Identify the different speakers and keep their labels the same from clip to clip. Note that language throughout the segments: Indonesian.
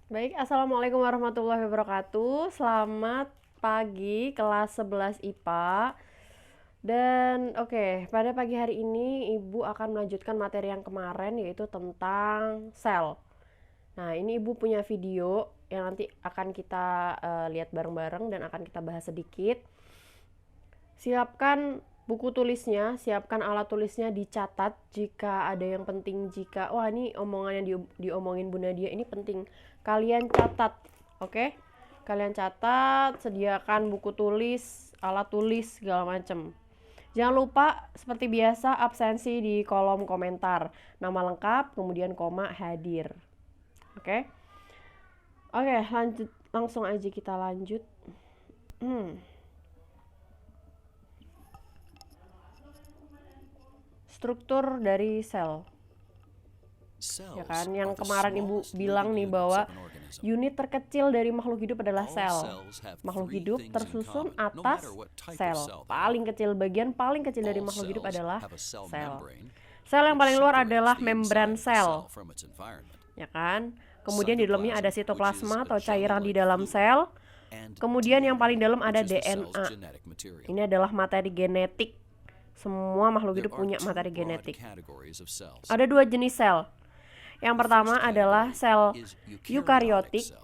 Speaker 1: Baik, Assalamualaikum warahmatullahi wabarakatuh. Selamat pagi kelas 11 IPA. Dan pada pagi hari ini Ibu akan melanjutkan materi yang kemarin yaitu tentang sel. Nah, ini Ibu punya video yang nanti akan kita lihat bareng-bareng dan akan kita bahas sedikit. Siapkan buku tulisnya, siapkan alat tulisnya, dicatat jika ada yang penting. Jika wah ini omongan yang diomongin Bu Nadia ini penting, kalian catat, oke? Kalian catat, sediakan buku tulis, alat tulis segala macam. Jangan lupa seperti biasa absensi di kolom komentar, nama lengkap, kemudian koma, hadir, oke? Oke, lanjut, langsung aja kita lanjut. Struktur dari sel, ya kan? Yang kemarin Ibu bilang nih bahwa unit terkecil dari makhluk hidup adalah sel. Makhluk hidup tersusun atas sel. Paling kecil, bagian paling kecil dari makhluk hidup adalah sel. Sel yang paling luar adalah membran sel, ya kan? Kemudian di dalamnya ada sitoplasma atau cairan di dalam sel. Kemudian yang paling dalam ada DNA. Ini adalah materi genetik. Semua makhluk hidup punya materi genetik. Ada dua jenis sel. Yang pertama adalah sel eukariotik,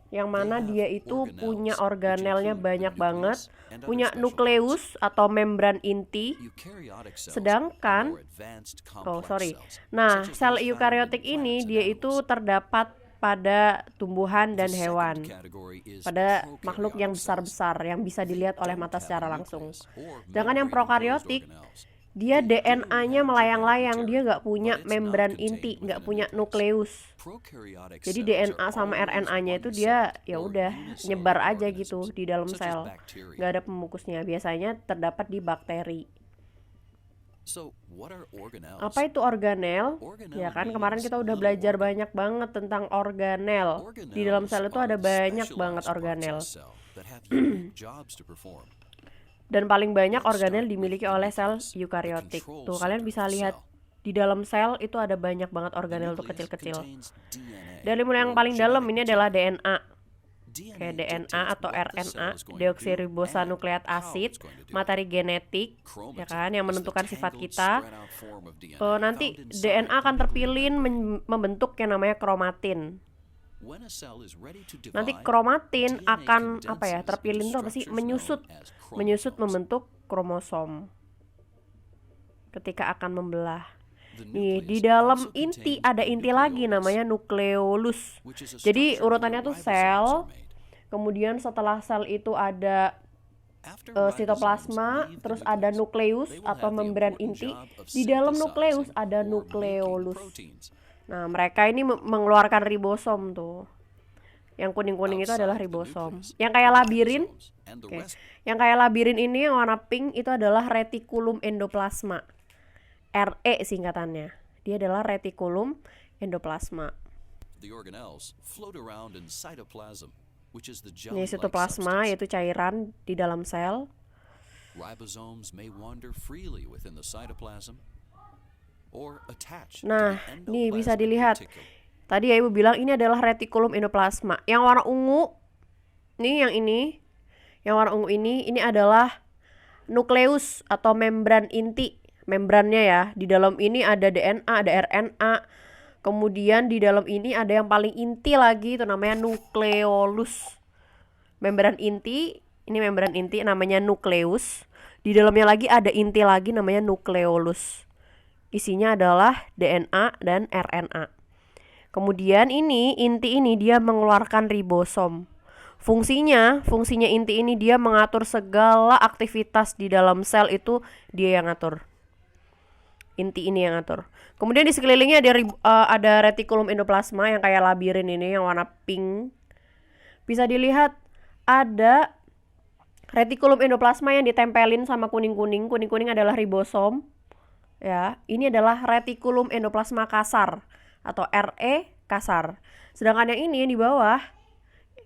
Speaker 1: yang mana dia itu punya organelnya banyak banget, punya nukleus atau membran inti. Sedangkan, nah sel eukariotik ini dia itu terdapat pada tumbuhan dan hewan, pada makhluk yang besar-besar yang bisa dilihat oleh mata secara langsung. Sedangkan yang prokaryotik, dia DNA-nya melayang-layang, dia nggak punya membran inti, nggak punya nukleus. Jadi DNA sama RNA-nya itu dia ya udah nyebar aja gitu di dalam sel, nggak ada pembungkusnya. Biasanya terdapat di bakteri. Apa itu organel? Ya kan kemarin kita udah belajar banyak banget tentang organel. Di dalam sel itu ada banyak banget organel. Dan paling banyak organel dimiliki oleh sel eukariotik. Tuh kalian bisa lihat di dalam sel itu ada banyak banget organel tuh kecil-kecil. Dari mulai yang paling dalam ini adalah DNA. Kayak DNA atau RNA, deoksiribosonukleat asid, materi genetik, ya kan, yang menentukan sifat kita. Nanti DNA akan terpilih membentuk yang namanya kromatin. Nanti kromatin akan terpilih itu apa sih? Menyusut membentuk kromosom ketika akan membelah. Nih, di dalam inti ada inti lagi namanya nukleolus. Jadi urutannya tuh sel, kemudian setelah sel itu ada sitoplasma, terus ada nukleus atau membran inti. Di dalam nukleus ada nukleolus. Nah, mereka ini mengeluarkan ribosom tuh. Yang kuning-kuning itu adalah ribosom. Yang kayak labirin, yang kayak labirin ini yang warna pink itu adalah retikulum endoplasma. RE singkatannya. Dia adalah retikulum endoplasma. Ini sitoplasma yaitu cairan di dalam sel. Nah, nih bisa dilihat. Tadi ya Ibu bilang ini adalah retikulum endoplasma. Yang warna ungu, nih yang ini. Yang warna ungu ini adalah nukleus atau membran inti. Membrannya ya, di dalam ini ada DNA, ada RNA. Kemudian di dalam ini ada yang paling inti lagi, itu namanya nukleolus. Membran inti, ini membran inti namanya nukleus. Di dalamnya lagi ada inti lagi namanya nukleolus. Isinya adalah DNA dan RNA. Kemudian inti ini dia mengeluarkan ribosom. Fungsinya inti ini dia mengatur segala aktivitas di dalam sel, itu dia yang ngatur. Inti ini yang ngatur. Kemudian di sekelilingnya ada retikulum endoplasma yang kayak labirin ini yang warna pink. Bisa dilihat ada retikulum endoplasma yang ditempelin sama kuning-kuning. Kuning-kuning adalah ribosom. Ya, ini adalah retikulum endoplasma kasar atau RE kasar. Sedangkan yang ini di bawah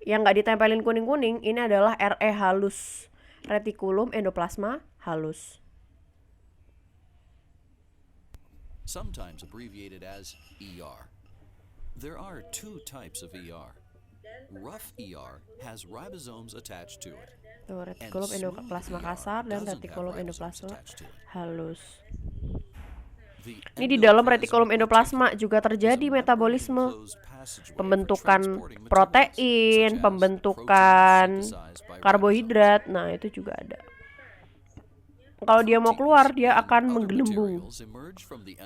Speaker 1: yang nggak ditempelin kuning-kuning ini adalah RE halus, retikulum endoplasma halus.
Speaker 2: Sometimes abbreviated as ER. There are two types of ER, Rough ER has ribosomes attached to it.
Speaker 1: Tuh, retikulum endoplasma kasar dan retikulum endoplasma halus. Ini di dalam retikulum endoplasma juga terjadi metabolisme, pembentukan protein, pembentukan karbohidrat. Nah, itu juga ada. Kalau dia mau keluar, dia akan menggelembung.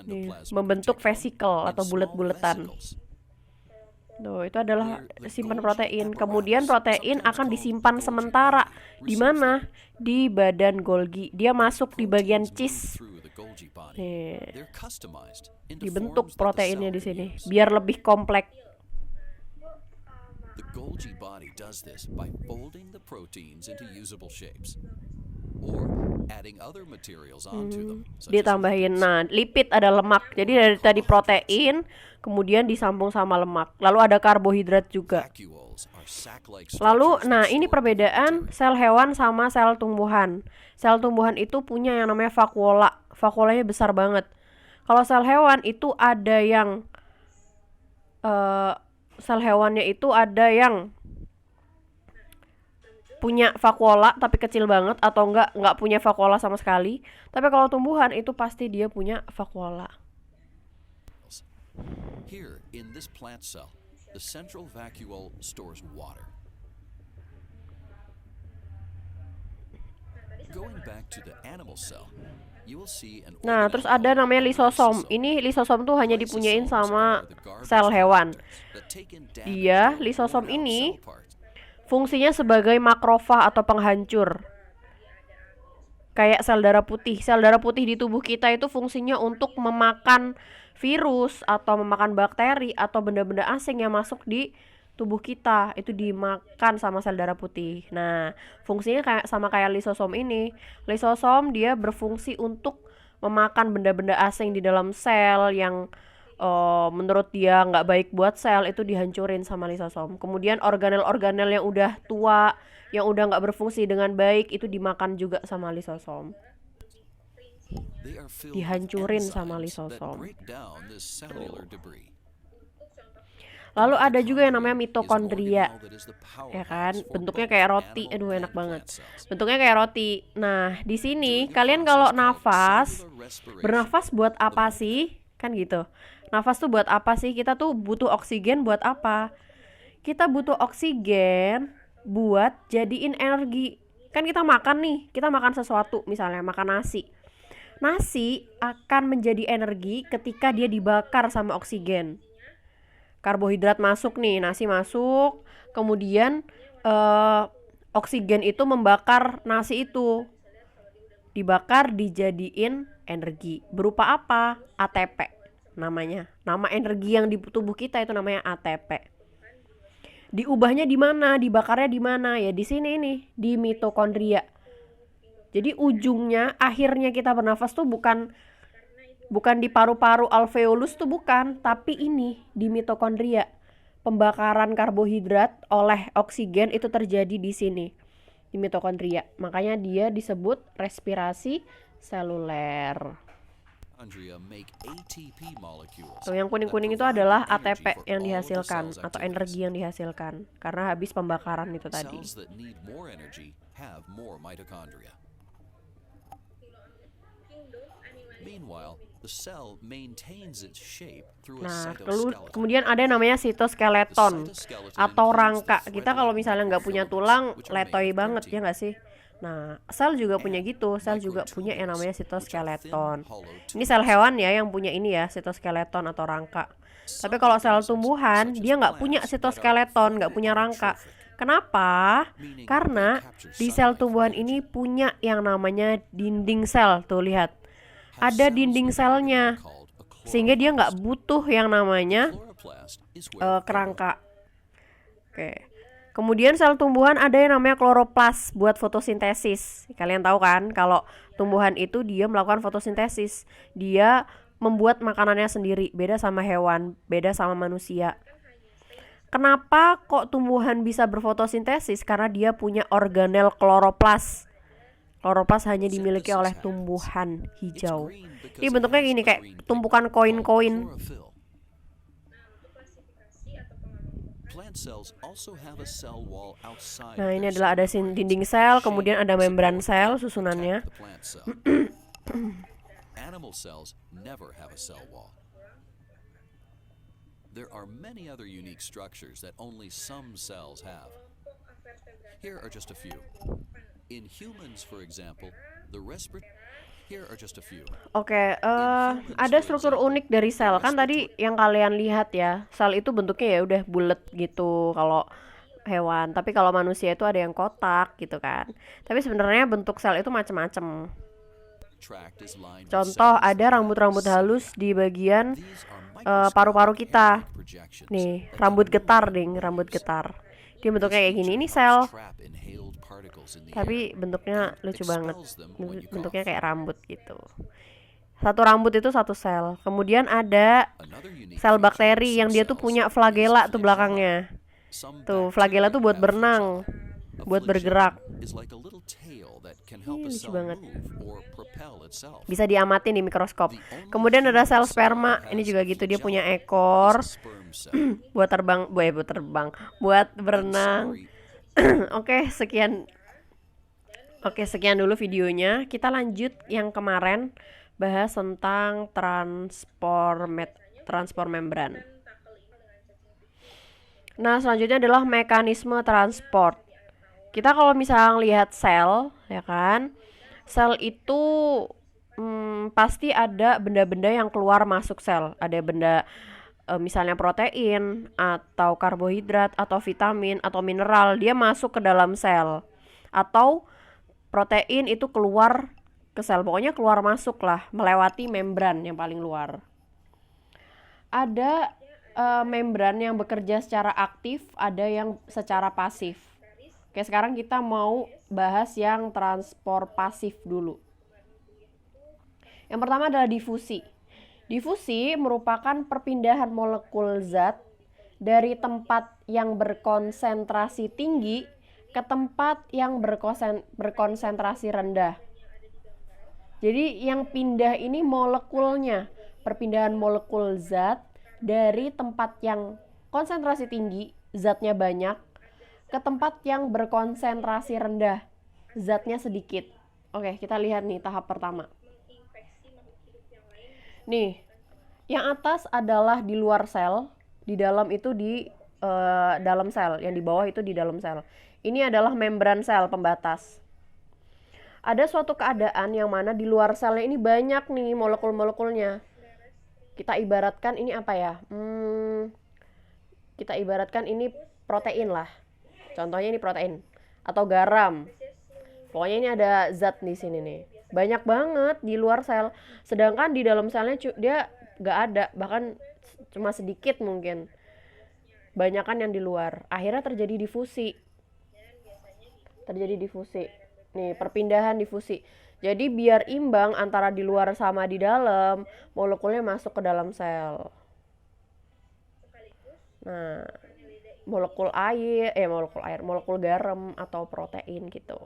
Speaker 1: Nih, membentuk vesikel atau bulat-bulatan. Tuh, itu adalah simpan protein. Kemudian protein akan disimpan sementara di mana? Di badan Golgi. Dia masuk di bagian cis. Nih, dibentuk proteinnya di sini biar lebih kompleks.
Speaker 2: The Golgi body does this by folding the proteins into usable shapes or adding other materials onto them.
Speaker 1: Ditambahin, nah lipid ada lemak. Jadi dari tadi protein, kemudian disambung sama lemak. Lalu ada karbohidrat juga. Lalu, nah ini perbedaan sel hewan sama sel tumbuhan. Sel tumbuhan itu punya yang namanya vakuola. Vakuolanya besar banget. Kalau sel hewan itu ada yang sel hewannya itu ada yang punya vakuola tapi kecil banget atau nggak punya vakuola sama sekali. Tapi kalau tumbuhan itu pasti dia punya vakuola.
Speaker 2: Here in this plant cell, the central vacuole stores water. Going back to the animal cell, you will see an
Speaker 1: Nah, terus ada namanya lisosom. Ini lisosom tuh hanya dipunyain sama sel hewan. Dia, lisosom ini fungsinya sebagai makrofag atau penghancur. Kayak sel darah putih. Sel darah putih di tubuh kita itu fungsinya untuk memakan virus atau memakan bakteri atau benda-benda asing yang masuk di tubuh kita. Itu dimakan sama sel darah putih. Nah, fungsinya sama kayak lisosom ini. Lisosom dia berfungsi untuk memakan benda-benda asing di dalam sel yang menurut dia nggak baik buat sel, itu dihancurin sama lisosom. Kemudian organel-organel yang udah tua, yang udah nggak berfungsi dengan baik, itu dimakan juga sama lisosom. Dihancurin sama lisosom. Lalu ada juga yang namanya mitokondria, ya kan? Bentuknya kayak roti, aduh enak banget. Bentuknya kayak roti. Nah, di sini kalian kalau nafas, bernafas buat apa sih? Kan gitu. Nafas tuh buat apa sih? Kita tuh butuh oksigen buat apa? Kita butuh oksigen buat jadiin energi. Kan kita makan nih, kita makan sesuatu, misalnya makan nasi. Nasi akan menjadi energi ketika dia dibakar sama oksigen. Karbohidrat masuk nih, nasi masuk, kemudian oksigen itu membakar nasi itu. Dibakar dijadiin energi. Berupa apa? ATP namanya. Nama energi yang di tubuh kita itu namanya ATP. Diubahnya di mana? Dibakarnya di mana? Ya di sini nih, di mitokondria. Jadi ujungnya, akhirnya kita bernafas tuh bukan di paru-paru alveolus tuh bukan, tapi ini di mitokondria. Pembakaran karbohidrat oleh oksigen itu terjadi di sini, di mitokondria. Makanya dia disebut respirasi seluler. Tuh, yang kuning-kuning itu adalah ATP yang dihasilkan atau energi yang dihasilkan karena habis pembakaran itu tadi. Nah, kemudian ada yang namanya sitoskeleton atau rangka. Kita kalau misalnya nggak punya tulang, letoy banget ya nggak sih? Nah, sel juga punya gitu. Sel juga punya yang namanya sitoskeleton. Ini sel hewan ya yang punya ini ya, sitoskeleton atau rangka. Tapi kalau sel tumbuhan, dia nggak punya sitoskeleton, nggak punya rangka. Kenapa? Karena di sel tumbuhan ini punya yang namanya dinding sel. Tuh lihat, ada dinding selnya, sehingga dia nggak butuh yang namanya kerangka. Oke. Kemudian sel tumbuhan ada yang namanya kloroplas buat fotosintesis. Kalian tahu kan kalau tumbuhan itu dia melakukan fotosintesis. Dia membuat makanannya sendiri, beda sama hewan, beda sama manusia. Kenapa kok tumbuhan bisa berfotosintesis? Karena dia punya organel kloroplas. Kloroplas hanya dimiliki oleh tumbuhan hijau. Ini bentuknya gini, kayak tumpukan koin-koin.
Speaker 2: plant cells also have a cell wall outside
Speaker 1: Nah,
Speaker 2: of
Speaker 1: ini
Speaker 2: their
Speaker 1: adalah ada
Speaker 2: cell
Speaker 1: dinding
Speaker 2: membranes,
Speaker 1: sel,
Speaker 2: shaped
Speaker 1: kemudian ada
Speaker 2: to
Speaker 1: membran
Speaker 2: support
Speaker 1: sel
Speaker 2: and
Speaker 1: susunannya.
Speaker 2: protect the plant cell. Animal cells never have a cell wall. There are many other unique structures that only some cells have. Here are just a few. In humans, for example, the respiratory. Here are just a few.
Speaker 1: Oke, ada struktur unik dari sel. Kan tadi yang kalian lihat ya, sel itu bentuknya ya udah bulat gitu kalau hewan. Tapi kalau manusia itu ada yang kotak gitu kan. Tapi sebenarnya bentuk sel itu macam-macam. Contoh, ada rambut-rambut halus di bagian paru-paru kita. Nih, rambut getar, rambut getar. Dia bentuknya kayak gini. Ini sel. Tapi bentuknya lucu banget. Bentuknya kayak rambut gitu. Satu rambut itu satu sel. Kemudian ada sel bakteri yang dia tuh punya flagela tuh belakangnya. Tuh, flagela tuh buat berenang, buat bergerak. Ini lucu banget. Bisa diamati di mikroskop. Kemudian ada sel sperma. Ini juga gitu, dia punya ekor buat terbang, buat berenang. Oke, sekian dulu videonya. Kita lanjut yang kemarin, bahas tentang transport membran. Nah, selanjutnya adalah mekanisme transport. Kita kalau misalnya lihat sel, ya kan, sel itu pasti ada benda-benda yang keluar masuk sel. Ada benda misalnya protein atau karbohidrat atau vitamin atau mineral, dia masuk ke dalam sel. Atau protein itu keluar ke sel, pokoknya keluar masuk lah, melewati membran yang paling luar. Ada membran yang bekerja secara aktif, ada yang secara pasif. Oke, sekarang kita mau bahas yang transport pasif dulu. Yang pertama adalah difusi. Difusi merupakan perpindahan molekul zat dari tempat yang berkonsentrasi tinggi ke tempat yang berkonsentrasi rendah. Jadi yang pindah ini molekulnya, perpindahan molekul zat dari tempat yang konsentrasi tinggi, zatnya banyak, ke tempat yang berkonsentrasi rendah, zatnya sedikit. Oke, kita lihat nih tahap pertama. Nih, yang atas adalah di luar sel, di dalam itu di dalam sel, yang di bawah itu di dalam sel. Ini adalah membran sel pembatas. Ada suatu keadaan yang mana di luar selnya ini banyak nih molekul-molekulnya. Kita ibaratkan ini apa ya? Kita ibaratkan ini protein lah. Contohnya ini protein atau garam. Pokoknya ini ada zat di sini nih. Banyak banget di luar sel. Sedangkan di dalam selnya dia nggak ada, bahkan cuma sedikit mungkin. Banyakan yang di luar. Akhirnya terjadi difusi. Nih, perpindahan difusi. Jadi biar imbang antara di luar sama di dalam, molekulnya masuk ke dalam sel. Nah, molekul garam atau protein gitu.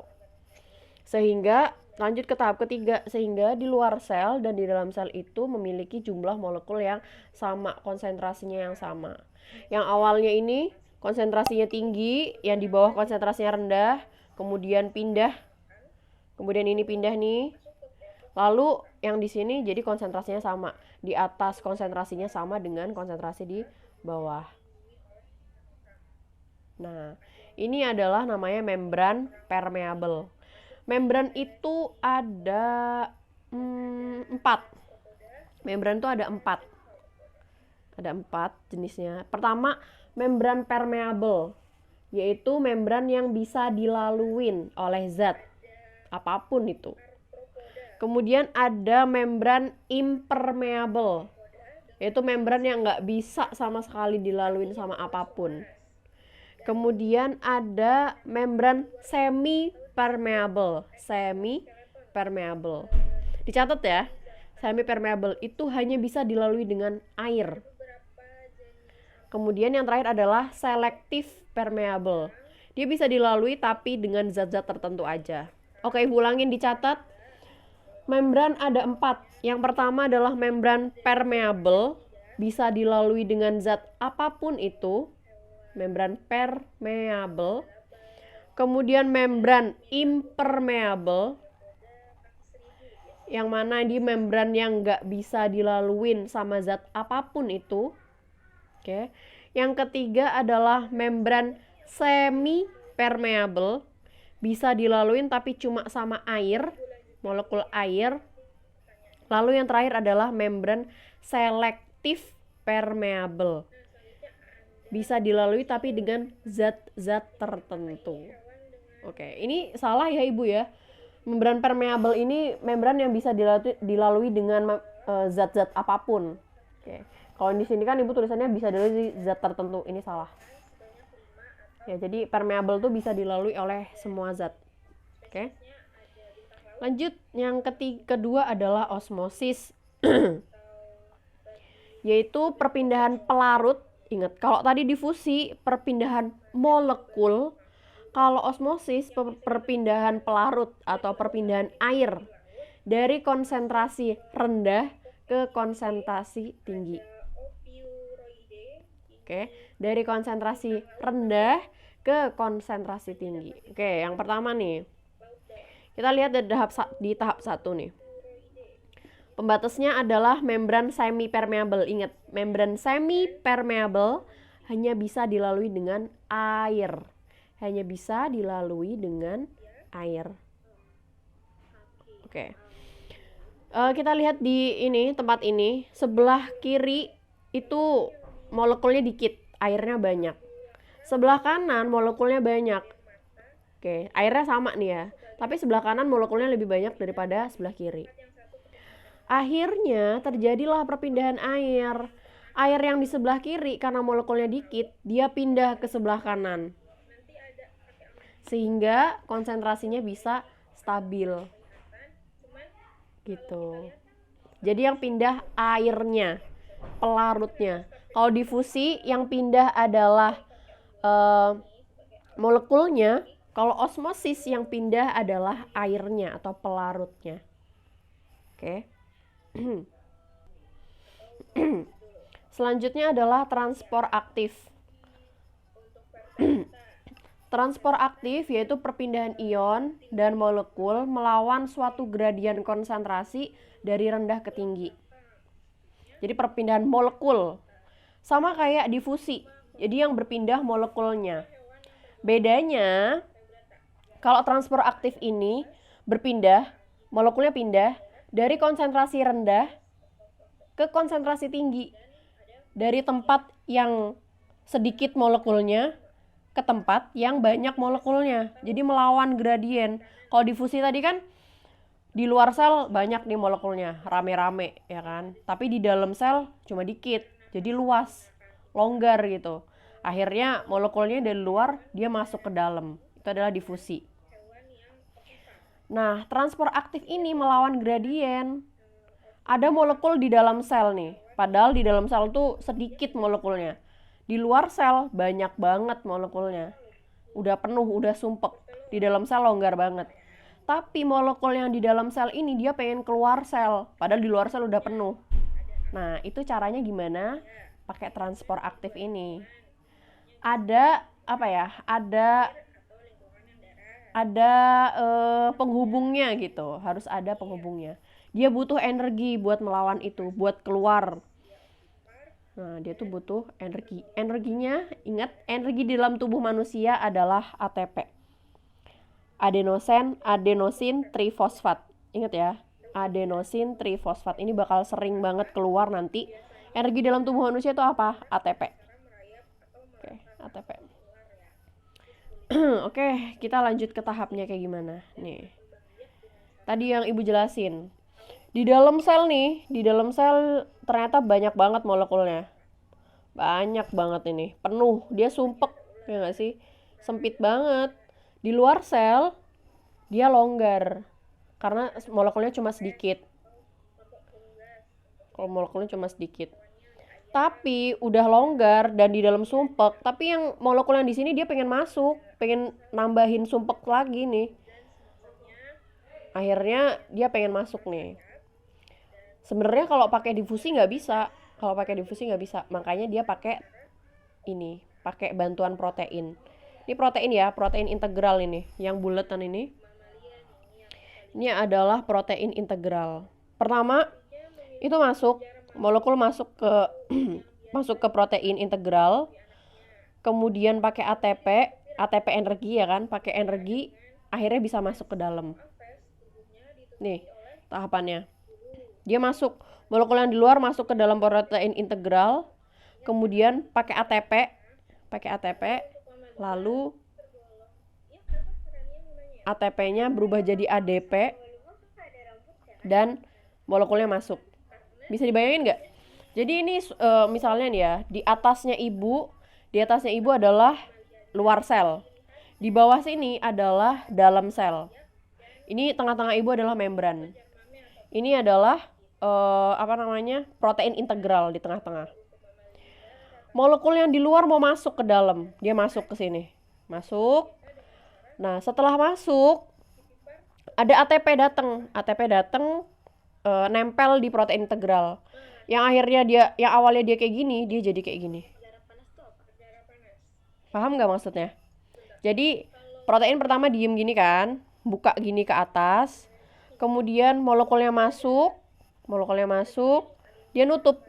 Speaker 1: Sehingga lanjut ke tahap ketiga, sehingga di luar sel dan di dalam sel itu memiliki jumlah molekul yang sama, konsentrasinya yang sama. Yang awalnya ini konsentrasinya tinggi, yang di bawah konsentrasinya rendah, kemudian ini pindah nih. Lalu yang di sini jadi konsentrasinya sama. Di atas konsentrasinya sama dengan konsentrasi di bawah. Nah, ini adalah namanya membran permeable. Membran itu ada 4. Membran itu ada 4. Ada 4 jenisnya. Pertama, membran permeable, yaitu membran yang bisa dilaluin oleh zat apapun itu. Kemudian ada membran impermeable, yaitu membran yang nggak bisa sama sekali dilaluin sama apapun. Kemudian ada membran semi-permeable. Dicatat ya, semi-permeable itu hanya bisa dilalui dengan air. Kemudian yang terakhir adalah selective permeable. Dia bisa dilalui tapi dengan zat-zat tertentu aja. Oke, ulangin, dicatat. Membran ada 4. Yang pertama adalah membran permeable, bisa dilalui dengan zat apapun itu. membran permeable. Kemudian membran impermeable, yang mana di membran yang nggak bisa dilaluin sama zat apapun itu. Oke. Yang ketiga adalah membran semi permeable, bisa dilaluin tapi cuma sama air, molekul air. Lalu yang terakhir adalah membran selektif permeable, bisa dilalui tapi dengan zat-zat tertentu. Oke, ini salah ya Ibu ya. Membran permeable ini membran yang bisa dilalui dengan zat-zat apapun. Oke. Kalau di sini kan Ibu tulisannya bisa dilalui zat tertentu, ini salah. Ya, jadi permeable tuh bisa dilalui oleh semua zat. Oke. Lanjut, yang kedua adalah osmosis. Yaitu perpindahan pelarut. Ingat, kalau tadi difusi perpindahan molekul, kalau osmosis perpindahan pelarut atau perpindahan air dari konsentrasi rendah ke konsentrasi tinggi. Oke, dari konsentrasi rendah ke konsentrasi tinggi. Oke, yang pertama nih. Kita lihat di tahap 1 nih. Pembatasnya adalah membran semi permeable. Ingat, membran semi permeable hanya bisa dilalui dengan air. Hanya bisa dilalui dengan air. Oke. Kita lihat di tempat ini, sebelah kiri itu molekulnya dikit, airnya banyak. Sebelah kanan molekulnya banyak. Oke, airnya sama nih ya. Tapi sebelah kanan molekulnya lebih banyak daripada sebelah kiri. Akhirnya terjadilah perpindahan air. Air yang di sebelah kiri karena molekulnya dikit, dia pindah ke sebelah kanan. Sehingga konsentrasinya bisa stabil. Gitu. Jadi yang pindah airnya, pelarutnya. Kalau difusi yang pindah adalah molekulnya. Kalau osmosis yang pindah adalah airnya atau pelarutnya. Oke. Selanjutnya adalah transport aktif. Transport aktif yaitu perpindahan ion dan molekul melawan suatu gradien konsentrasi dari rendah ke tinggi. Jadi perpindahan molekul sama kayak difusi. Jadi yang berpindah molekulnya. Bedanya kalau transport aktif ini berpindah, molekulnya pindah dari konsentrasi rendah ke konsentrasi tinggi. Dari tempat yang sedikit molekulnya ke tempat yang banyak molekulnya. Jadi melawan gradien. Kalau difusi tadi kan di luar sel banyak nih molekulnya, rame-rame ya kan. Tapi di dalam sel cuma dikit. Jadi luas, longgar gitu. Akhirnya molekulnya dari luar dia masuk ke dalam. Itu adalah difusi. Nah, transport aktif ini melawan gradien. Ada molekul di dalam sel nih. Padahal di dalam sel tuh sedikit molekulnya. Di luar sel banyak banget molekulnya. Udah penuh, udah sumpek. Di dalam sel longgar banget. Tapi molekul yang di dalam sel ini dia pengen keluar sel. Padahal di luar sel udah penuh. Nah, itu caranya gimana? Pakai transport aktif ini. Ada penghubungnya gitu. Harus ada penghubungnya. Dia butuh energi buat melawan itu, buat keluar. Nah, dia tuh butuh energi. Energinya, ingat, energi di dalam tubuh manusia adalah ATP. Adenosin trifosfat. Ingat ya, adenosin trifosfat. Ini bakal sering banget keluar nanti. Energi dalam tubuh manusia itu apa? ATP. Oke, ATP. Oke, kita lanjut ke tahapnya kayak gimana. Nih. Tadi yang Ibu jelasin. Di dalam sel ternyata banyak banget molekulnya. Banyak banget ini. Penuh, dia sumpek, ya nggak sih? Sempit banget. Di luar sel, dia longgar. Karena molekulnya cuma sedikit. Kalau molekulnya cuma sedikit. Tapi udah longgar dan di dalam sumpek. Tapi yang molekul yang di sini dia pengen masuk. Pengen nambahin sumpek lagi nih. Akhirnya dia pengen masuk nih. Sebenarnya kalau pakai difusi nggak bisa. Makanya dia pakai ini, pakai bantuan protein. Ini protein ya, protein integral ini, yang buletan ini. Ini adalah protein integral. Pertama, itu molekul masuk ke masuk ke protein integral. Kemudian pakai ATP energi ya kan, pakai energi akhirnya bisa masuk ke dalam. Nih, tahapannya. Dia masuk, molekul yang di luar masuk ke dalam protein integral. Kemudian pakai ATP, lalu ATP-nya berubah jadi ADP dan molekulnya masuk. Bisa dibayangin nggak? Jadi ini misalnya nih ya, di atasnya ibu adalah luar sel. Di bawah sini adalah dalam sel. Ini tengah-tengah ibu adalah membran. Ini adalah protein integral di tengah-tengah. Molekul yang di luar mau masuk ke dalam, dia masuk ke sini. Masuk. Nah, setelah masuk ada ATP datang nempel di protein integral. Yang akhirnya yang awalnya dia kayak gini, dia jadi kayak gini. Paham nggak maksudnya? Jadi protein pertama diem gini kan, buka gini ke atas, kemudian molekulnya masuk, dia nutup.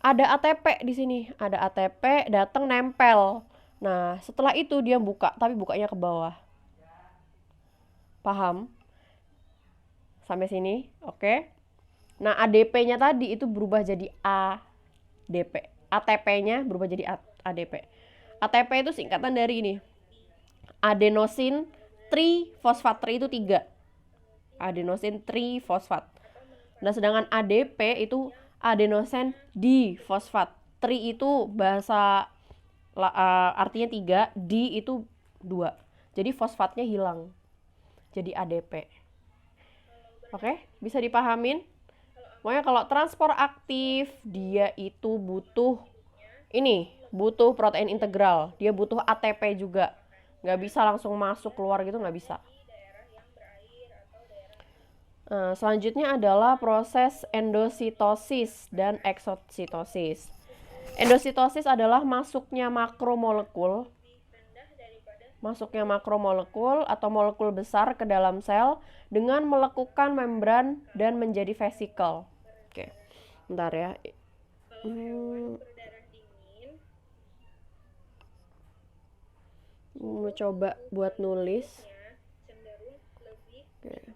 Speaker 1: Ada ATP di sini, ada ATP datang nempel. Nah, setelah itu dia buka, tapi bukanya ke bawah. Paham? Sampai sini, oke? Nah, ADP-nya tadi itu berubah jadi ADP. ATP-nya berubah jadi ADP. ATP itu singkatan dari ini. Adenosin trifosfat. Tri itu 3. Adenosin trifosfat. Nah, sedangkan ADP itu adenosin difosfat. Tri itu bahasa artinya 3, di itu 2. Jadi fosfatnya hilang. Jadi ADP. Oke, bisa dipahamin? Pokoknya kalau transport aktif, dia itu butuh protein integral. Dia butuh ATP juga. Nggak bisa langsung masuk keluar gitu, nggak bisa. Selanjutnya adalah proses endositosis dan eksositosis. Endositosis adalah masuknya makromolekul atau molekul besar ke dalam sel dengan melekukan membran dan menjadi vesikel. Oke, bentar ya. Mau coba buat nulis. Oke.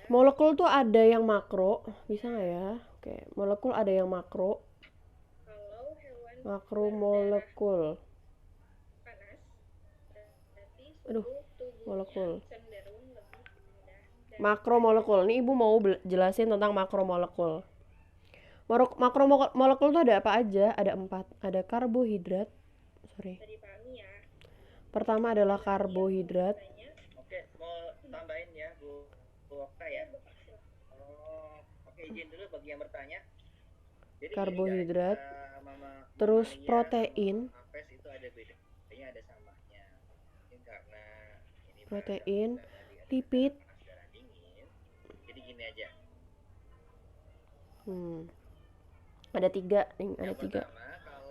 Speaker 1: Molekul tuh ada yang makro, bisa nggak ya? Oke, molekul ada yang makro. Makromolekul. Molekul. Makromolekul. Ini ibu mau jelasin tentang makromolekul. Makromolekul tuh ada apa aja? Ada 4. Ada karbohidrat. Pertama adalah karbohidrat.
Speaker 3: Oke, mau tambahin ya, Bu Okta ya. Oke, izin dulu bagi yang bertanya. Jadi
Speaker 1: Karbohidrat.
Speaker 3: Mama
Speaker 1: Terus
Speaker 3: Maria,
Speaker 1: protein.
Speaker 3: Apes itu ada bedanya, ada samanya. Mungkin karena ini
Speaker 1: Protein, lipid.
Speaker 3: darah dingin. Jadi gini aja.
Speaker 1: Ada 3 nih, ada 3.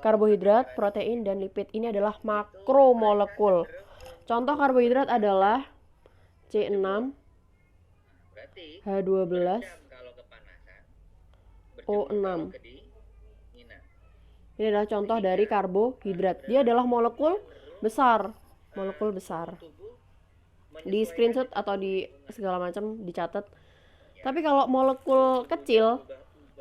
Speaker 1: Karbohidrat, protein, dan lipid. Ini adalah makromolekul. Contoh karbohidrat adalah C6,
Speaker 3: Berarti
Speaker 1: H12,
Speaker 3: kalau kepanasan,
Speaker 1: O6.
Speaker 3: kedinginan.
Speaker 1: Ini adalah contoh dari karbohidrat. Dia adalah molekul besar.
Speaker 3: Tubuh
Speaker 1: Di screenshot atau di segala macam dicatat. Tapi kalau molekul kecil,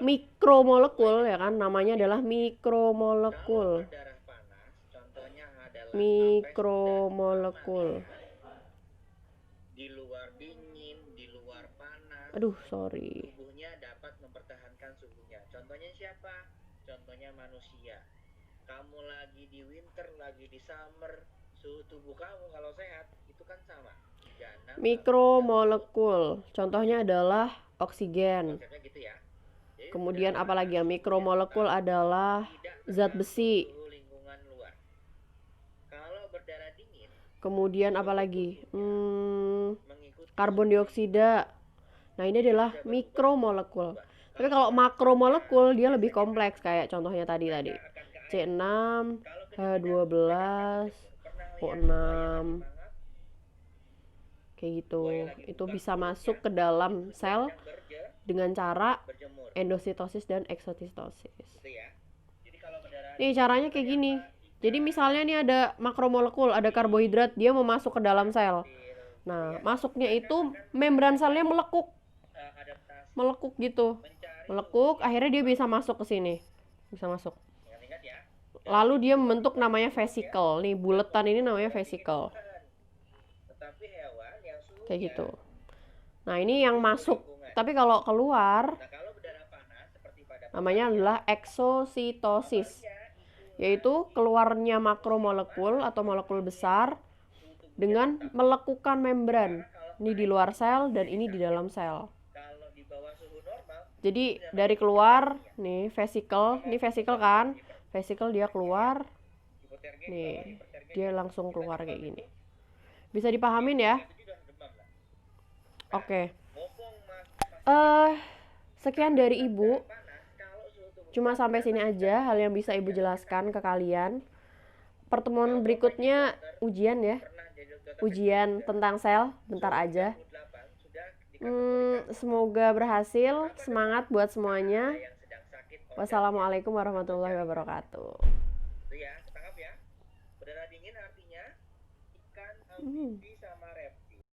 Speaker 1: mikromolekul ya kan, namanya adalah mikromolekul.
Speaker 3: darah panas, contohnya adalah
Speaker 1: Mikromolekul.
Speaker 3: di luar dingin, di luar panas,
Speaker 1: Sorry.
Speaker 3: tubuhnya dapat mempertahankan suhunya. Contohnya siapa? Contohnya manusia. Kamu lagi di winter, lagi di summer, suhu tubuh kamu kalau sehat itu kan sama.
Speaker 1: Mikromolekul. Contohnya adalah oksigen.
Speaker 3: Konsepnya gitu ya.
Speaker 1: Kemudian apalagi ya? Mikromolekul adalah zat besi.
Speaker 3: Suhu lingkungan luar. Kalau berdarah dingin,
Speaker 1: Kemudian apalagi?
Speaker 3: mengikuti
Speaker 1: Karbon dioksida. Nah, ini adalah mikromolekul. Tapi kalau makromolekul dia lebih kompleks, kayak contohnya tadi C6, H12, O6 kayak gitu. Itu bisa masuk ke dalam sel dengan cara
Speaker 3: berjemur
Speaker 1: endositosis dan eksositosis.
Speaker 3: gitu ya. Jadi kalau berdarah
Speaker 1: Nih caranya kayak gini. Jadi misalnya nih ada makromolekul, ada karbohidrat, dia mau masuk ke dalam sel. Nah, masuknya itu membran selnya melekuk
Speaker 3: adaptasi
Speaker 1: gitu.
Speaker 3: mencari
Speaker 1: Melekuk, akhirnya dia bisa masuk ke sini. Bisa masuk.
Speaker 3: ingat ya.
Speaker 1: Lalu dia membentuk namanya vesicle. Nih, buletan ini namanya vesicle.
Speaker 3: Tetapi hewan yang suhu
Speaker 1: Kayak gitu. Nah, ini yang masuk. Tapi kalau keluar,
Speaker 3: nah kalau berdarah panas seperti pada
Speaker 1: namanya adalah eksositosis, yaitu keluarnya makromolekul atau molekul besar dengan melekukan membran. Ini di luar sel dan ini di dalam sel.
Speaker 3: kalau di bawah suhu normal
Speaker 1: Jadi dari keluar, nih vesicle, ini vesicle kan? Vesicle dia keluar,
Speaker 3: hipotermia
Speaker 1: nih dia langsung keluar kayak gini. Bisa dipahamin ya?
Speaker 3: itu sudah demam lah.
Speaker 1: Oke.
Speaker 3: Ngomong mas
Speaker 1: Sekian dari Ibu.
Speaker 3: panas kalau suhu tubuh
Speaker 1: Cuma sampai sini aja hal yang bisa Ibu jelaskan ke kalian. Pertemuan berikutnya ujian ya.
Speaker 3: pernah jadi dokter
Speaker 1: Ujian tentang sel, bentar aja.
Speaker 3: 8 sudah
Speaker 1: Semoga berhasil. Semangat buat semuanya.
Speaker 3: yang sedang sakit
Speaker 1: Wassalamualaikum warahmatullahi wabarakatuh.
Speaker 3: itu ya, tangkap ya. Berdarah dingin artinya ikan amfibi